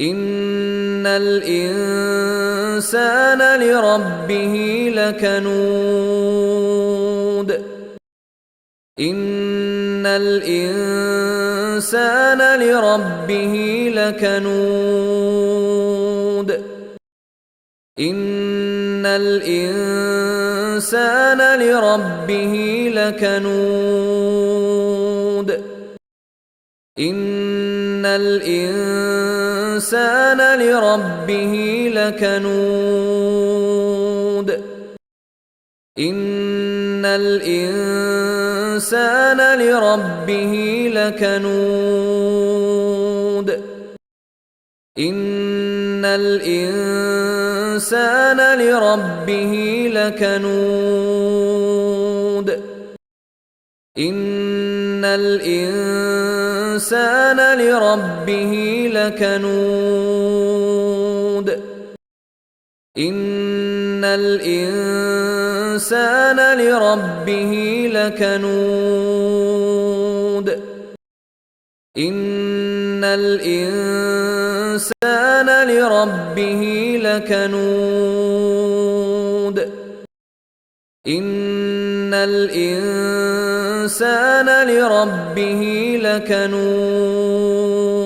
إن الإنسان لربه لكنود إن الإنسان لربه لكنود إن الإنسان لربه لكنود إن الإنسان لربه لكنود إن الإنسان لربه لكنود إن الإنسان لربه لكنود إن الإنسان لربه لكنود إن الإنسان لربه لكنود إن الإنسان لربه لكنود إن الإنسان لربه لكنود